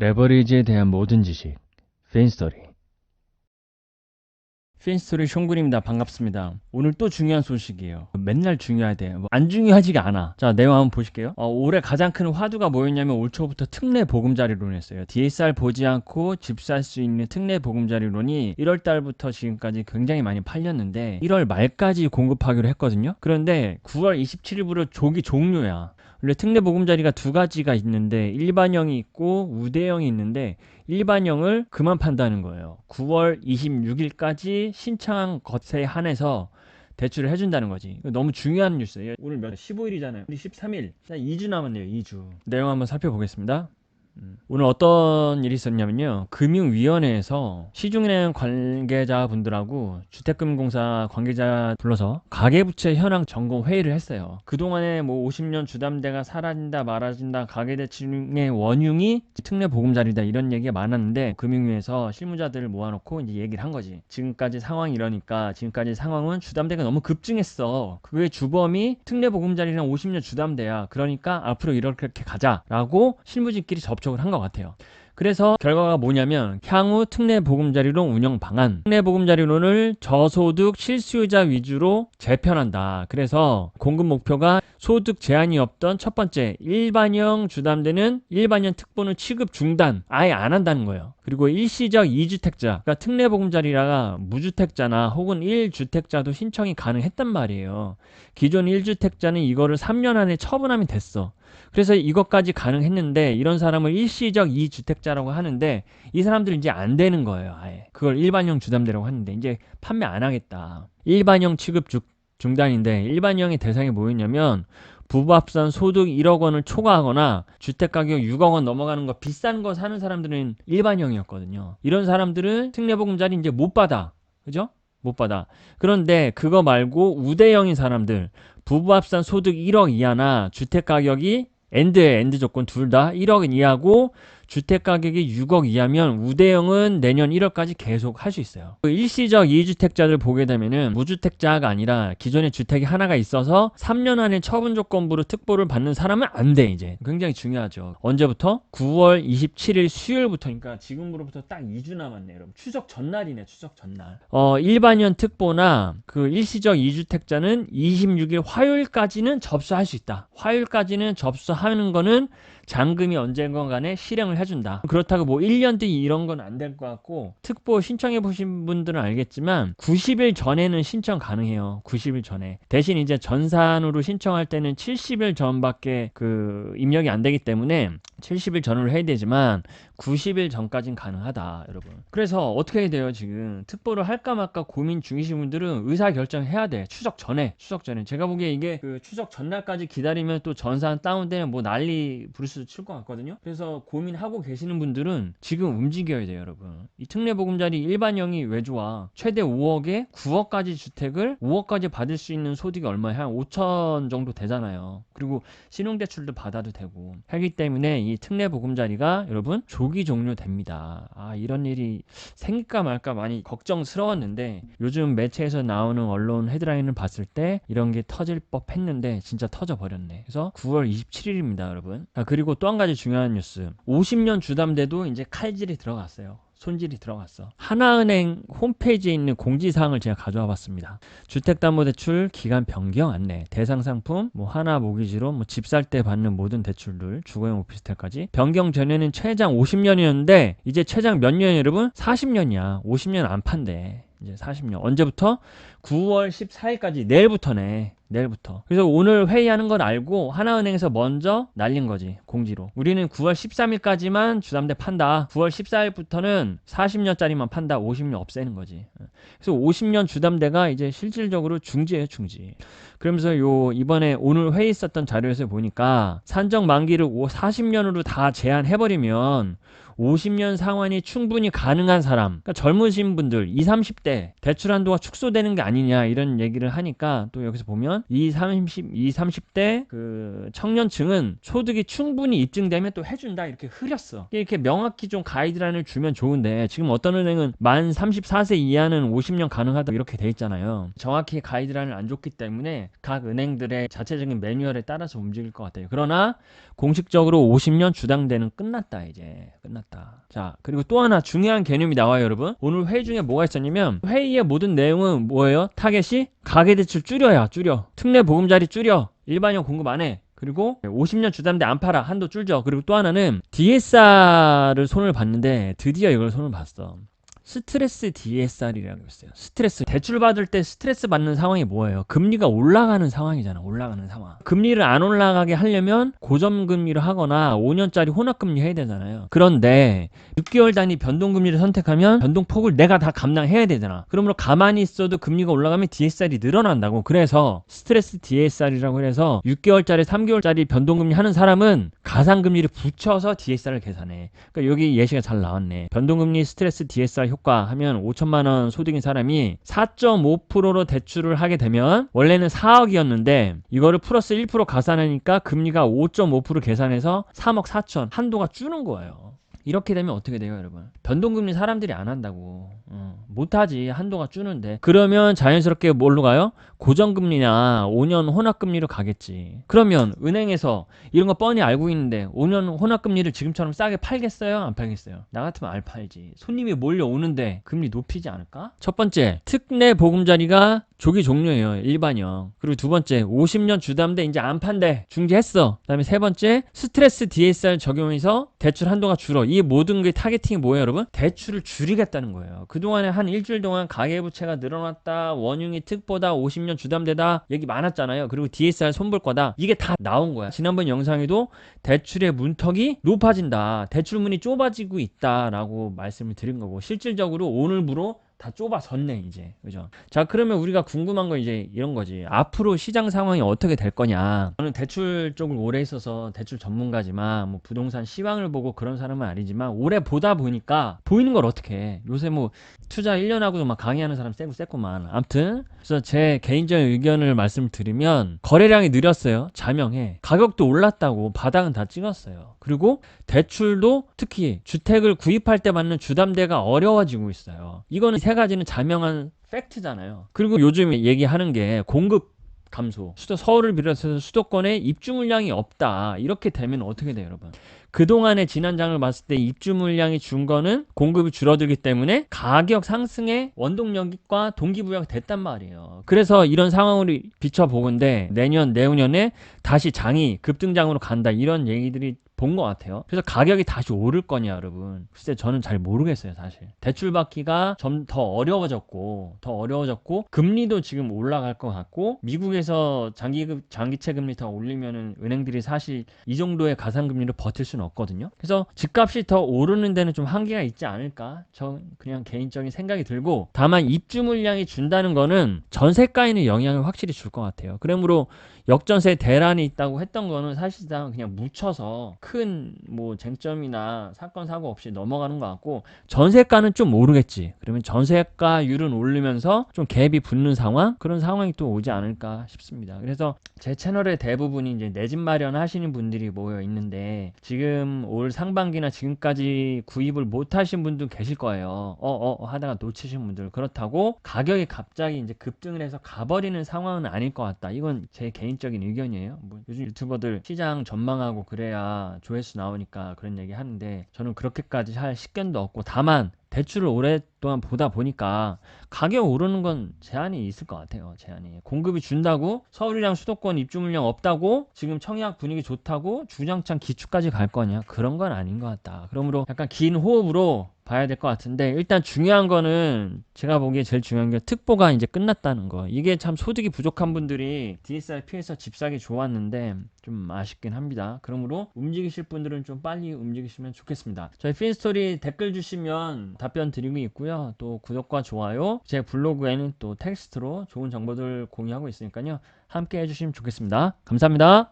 레버리지에 대한 모든 지식, 핀스토리. 핀스토리 숑군입니다. 반갑습니다. 오늘 또 중요한 소식이에요. 맨날 중요하대. 안 중요하지가 않아. 자, 내용 한번 보실게요. 올해 가장 큰 화두가 뭐였냐면 올 초부터 특례 보금자리론 했어요. DSR 보지 않고 집 살 수 있는 특례 보금자리론이 1월 달부터 지금까지 굉장히 많이 팔렸는데 1월 말까지 공급하기로 했거든요. 그런데 9월 27일부터 조기 종료야. 원래 특례 보금자리가 두 가지가 있는데 일반형이 있고 우대형이 있는데 일반형을 그만 판다는 거예요. 9월 26일까지 신청한 것에 한해서 대출을 해준다는 거지. 너무 중요한 뉴스예요. 오늘 몇 15일이잖아요. 우리 13일. 2주 남았네요. 2주. 내용 한번 살펴보겠습니다. 오늘 어떤 일이 있었냐면요. 금융위원회에서 시중은행 관계자분들하고 주택금융공사 관계자 불러서 가계부채 현황 점검 회의를 했어요. 그동안에 뭐 50년 주담대가 사라진다 말아진다 가계대출의 원흉이 특례 보금자리다 이런 얘기가 많았는데 금융위에서 실무자들을 모아놓고 이제 얘기를 한 거지. 지금까지 상황이 이러니까 지금까지 상황은 주담대가 너무 급증했어. 그게 주범이 특례 보금자리랑 50년 주담대야. 그러니까 앞으로 이렇게 가자라고 실무진끼리 접촉을 한 것 같아요. 그래서 결과가 뭐냐면 향후 특례 보금자리론 운영 방안, 특례 보금자리론을 저소득 실수요자 위주로 재편한다. 그래서 공급 목표가 소득 제한이 없던 첫 번째 일반형 주담대는 일반형 특보는 취급 중단 아예 안 한다는 거예요. 그리고 일시적 2주택자 그러니까 특례 보금자리라가 무주택자나 혹은 1주택자도 신청이 가능했단 말이에요. 기존 1주택자는 이거를 3년 안에 처분하면 됐어. 그래서 이것까지 가능했는데 이런 사람을 일시적 2주택자라고 하는데 이 사람들은 이제 안 되는 거예요. 아예 그걸 일반형 주담대라고 하는데 이제 판매 안 하겠다. 일반형 취급 중단인데 일반형의 대상이 뭐였냐면 부부합산 소득 1억 원을 초과하거나 주택가격 6억 원 넘어가는 거 비싼 거 사는 사람들은 일반형이었거든요. 이런 사람들은 특례보금자리 이제 못 받아. 그죠? 못 받아. 그런데 그거 말고 우대형인 사람들 부부합산 소득 1억 이하나 주택가격이 엔드 조건 둘 다 1억 이하고 주택가격이 6억 이하면 우대형은 내년 1월까지 계속 할 수 있어요. 일시적 2주택자들 보게 되면은 무주택자가 아니라 기존에 주택이 하나가 있어서 3년 안에 처분 조건부로 특보를 받는 사람은 안 돼. 이제 굉장히 중요하죠. 언제부터? 9월 27일 수요일부터니까 지금으로부터 딱 2주 남았네요. 여러분 추석 전날이네. 추석 전날. 일반형 특보나 그 일시적 2주택자는 26일 화요일까지는 접수할 수 있다. 화요일까지는 접수하는 거는 잔금이 언젠가 간에 실행을 해준다. 그렇다고 뭐 1년 뒤 이런 건 안 될 것 같고 특보 신청해 보신 분들은 알겠지만 90일 전에는 신청 가능해요. 90일 전에. 대신 이제 전산으로 신청할 때는 70일 전밖에 그 입력이 안 되기 때문에 70일 전으로 해야 되지만 90일 전까지는 가능하다, 여러분. 그래서 어떻게 해야 돼요? 지금 특보를 할까 말까 고민 중이신 분들은 의사결정해야 돼. 추석 전에. 제가 보기에 이게 그 추석 전날까지 기다리면 또 전산 다운되면 뭐 난리 부르스 칠 것 같거든요. 그래서 고민하고 계시는 분들은 지금 움직여야 돼요, 여러분. 이 특례 보금자리 일반형이 왜 좋아? 최대 5억에 9억까지 주택을 5억까지 받을 수 있는 소득이 얼마야? 한 5천 정도 되잖아요. 그리고 신용대출도 받아도 되고 하기 때문에 이 특례 보금자리가 여러분 조기 종료됩니다. 이런 일이 생길까 말까 많이 걱정스러웠는데 요즘 매체에서 나오는 언론 헤드라인을 봤을 때 이런 게 터질 법 했는데 진짜 터져버렸네. 그래서 9월 27일입니다, 여러분. 그리고 또 한 가지 중요한 뉴스. 50년 주담대도 이제 칼질이 들어갔어요. 손질이 들어갔어. 하나은행 홈페이지에 있는 공지사항을 제가 가져와 봤습니다. 주택담보대출 기간 변경 안내, 대상상품, 뭐 하나 모기지로 뭐 집 살 때 받는 모든 대출들, 주거용 오피스텔까지. 변경 전에는 최장 50년이었는데 이제 최장 몇 년이에요, 여러분? 40년이야. 50년 안 판대. 이제 40년. 언제부터? 9월 14일까지. 내일부터네. 내일부터. 그래서 오늘 회의하는 걸 알고 하나은행에서 먼저 날린 거지. 공지로. 우리는 9월 13일까지만 주담대 판다. 9월 14일부터는 40년짜리만 판다. 50년 없애는 거지. 그래서 50년 주담대가 이제 실질적으로 중지예요, 중지. 그러면서 이번에 오늘 회의 있었던 자료에서 보니까 산정 만기를 40년으로 다 제한해버리면 50년 상환이 충분히 가능한 사람, 그러니까 젊으신 분들 20, 30대 대출 한도가 축소되는 게 아니냐 이런 얘기를 하니까 또 여기서 보면 이 30대 그 청년층은 소득이 충분히 입증되면 또 해준다 이렇게 흐렸어. 이렇게 명확히 좀 가이드라인을 주면 좋은데 지금 어떤 은행은 만 34세 이하는 50년 가능하다 이렇게 돼 있잖아요. 정확히 가이드라인을 안 줬기 때문에 각 은행들의 자체적인 매뉴얼에 따라서 움직일 것 같아요. 그러나 공식적으로 50년 주당대는 끝났다. 이제 끝났다. 자, 그리고 또 하나 중요한 개념이 나와요, 여러분. 오늘 회의 중에 뭐가 있었냐면 회의의 모든 내용은 뭐예요? 타겟이 가계대출 줄여. 특례 보금자리 줄여. 일반형 공급 안 해. 그리고 50년 주담대 안 팔아. 한도 줄죠. 그리고 또 하나는 DSR을 손을 봤는데 드디어 이걸 손을 봤어. 스트레스 DSR이라고 있어요. 스트레스. 대출 받을 때 스트레스 받는 상황이 뭐예요? 금리가 올라가는 상황이잖아. 올라가는 상황. 금리를 안 올라가게 하려면 고점금리를 하거나 5년짜리 혼합금리 해야 되잖아요. 그런데 6개월 단위 변동금리를 선택하면 변동폭을 내가 다 감당해야 되잖아. 그러므로 가만히 있어도 금리가 올라가면 DSR이 늘어난다고. 그래서 스트레스 DSR이라고 해서 6개월짜리 3개월짜리 변동금리 하는 사람은 가상금리를 붙여서 DSR을 계산해. 그러니까 여기 예시가 잘 나왔네. 변동금리 스트레스 DSR 효과 하면 5천만 원 소득인 사람이 4.5%로 대출을 하게 되면 원래는 4억이었는데 이거를 플러스 1% 가산하니까 금리가 5.5% 계산해서 3억 4천 한도가 주는 거예요. 이렇게 되면 어떻게 돼요, 여러분? 변동금리 사람들이 안 한다고. 못하지. 한도가 주는데. 그러면 자연스럽게 뭘로 가요? 고정금리나 5년 혼합금리로 가겠지. 그러면 은행에서 이런 거 뻔히 알고 있는데 5년 혼합금리를 지금처럼 싸게 팔겠어요? 안 팔겠어요? 나 같으면 안 팔지. 손님이 몰려오는데 금리 높이지 않을까? 첫 번째, 특례 보금자리가 조기 종료예요. 일반형. 그리고 두 번째, 50년 주담대 이제 안 판대. 중지했어. 그 다음에 세 번째, 스트레스 DSR 적용해서 대출 한도가 줄어. 이 모든 게 타겟팅이 뭐예요, 여러분? 대출을 줄이겠다는 거예요. 그동안에 한 일주일 동안 가계부채가 늘어났다, 원흉이 특보다, 50년 주담대다 얘기 많았잖아요. 그리고 DSR 손볼 거다. 이게 다 나온 거야. 지난번 영상에도 대출의 문턱이 높아진다. 대출문이 좁아지고 있다라고 말씀을 드린 거고 실질적으로 오늘부로 다 좁아졌네 이제. 그죠? 자, 그러면 우리가 궁금한 건 이제 이런 거지. 앞으로 시장 상황이 어떻게 될 거냐. 저는 대출 쪽을 오래 있어서 대출 전문가지만 뭐 부동산 시황을 보고 그런 사람은 아니지만 오래 보다 보니까 보이는 걸 어떻게 해. 요새 뭐 투자 1년 하고도 막 강의하는 사람 쎄구만. 아무튼 그래서 제 개인적인 의견을 말씀드리면 거래량이 느렸어요. 자명해. 가격도 올랐다고 바닥은 다 찍었어요. 그리고 대출도 특히 주택을 구입할 때 받는 주담대가 어려워지고 있어요. 이거는 세 가지는 자명한 팩트잖아요. 그리고 요즘 얘기하는 게 공급 감소. 서울을 비롯해서 수도권에 입주 물량이 없다. 이렇게 되면 어떻게 돼요, 여러분? 그동안의 지난 장을 봤을 때 입주 물량이 준 거는 공급이 줄어들기 때문에 가격 상승의 원동력과 동기부여가 됐단 말이에요. 그래서 이런 상황을 비춰보건대 내년, 내후년에 다시 장이 급등장으로 간다. 이런 얘기들이 본 것 같아요. 그래서 가격이 다시 오를 거냐, 여러분. 글쎄 저는 잘 모르겠어요, 사실. 대출 받기가 좀 더 어려워졌고 금리도 지금 올라갈 것 같고 미국에서 장기채 금리 더 올리면은 은행들이 사실 이 정도의 가상금리로 버틸 수는 없거든요. 그래서 집값이 더 오르는 데는 좀 한계가 있지 않을까? 저 그냥 개인적인 생각이 들고 다만 입주 물량이 준다는 거는 전세가에는 영향을 확실히 줄 것 같아요. 그러므로 역전세 대란이 있다고 했던 거는 사실상 그냥 묻혀서 큰 뭐 쟁점이나 사건 사고 없이 넘어가는 것 같고 전세가는 좀 오르겠지. 그러면 전세가율은 오르면서 좀 갭이 붙는 상황? 그런 상황이 또 오지 않을까 싶습니다. 그래서 제 채널의 대부분이 이제 내 집 마련하시는 분들이 모여 있는데 지금 올 상반기나 지금까지 구입을 못 하신 분도 계실 거예요. 하다가 놓치신 분들. 그렇다고 가격이 갑자기 이제 급등을 해서 가버리는 상황은 아닐 것 같다. 이건 제 개인적인 의견이에요. 뭐 요즘 유튜버들 시장 전망하고 그래야 조회수 나오니까 그런 얘기 하는데 저는 그렇게까지 할 식견도 없고 다만 대출을 오랫동안 보다 보니까 가격 오르는 건 제한이 있을 것 같아요. 제한이. 공급이 준다고 서울이랑 수도권 입주 물량 없다고 지금 청약 분위기 좋다고 주장창 기축까지 갈 거냐? 그런 건 아닌 것 같다. 그러므로 약간 긴 호흡으로 봐야 될 것 같은데 일단 중요한 거는 제가 보기에 제일 중요한 게 특보가 이제 끝났다는 거. 이게 참 소득이 부족한 분들이 DSR 피해서 집 사기 좋았는데 좀 아쉽긴 합니다. 그러므로 움직이실 분들은 좀 빨리 움직이시면 좋겠습니다. 저희 핀스토리 댓글 주시면 답변 드리고 있고요. 또 구독과 좋아요, 제 블로그에는 또 텍스트로 좋은 정보들 공유하고 있으니까요. 함께 해주시면 좋겠습니다. 감사합니다.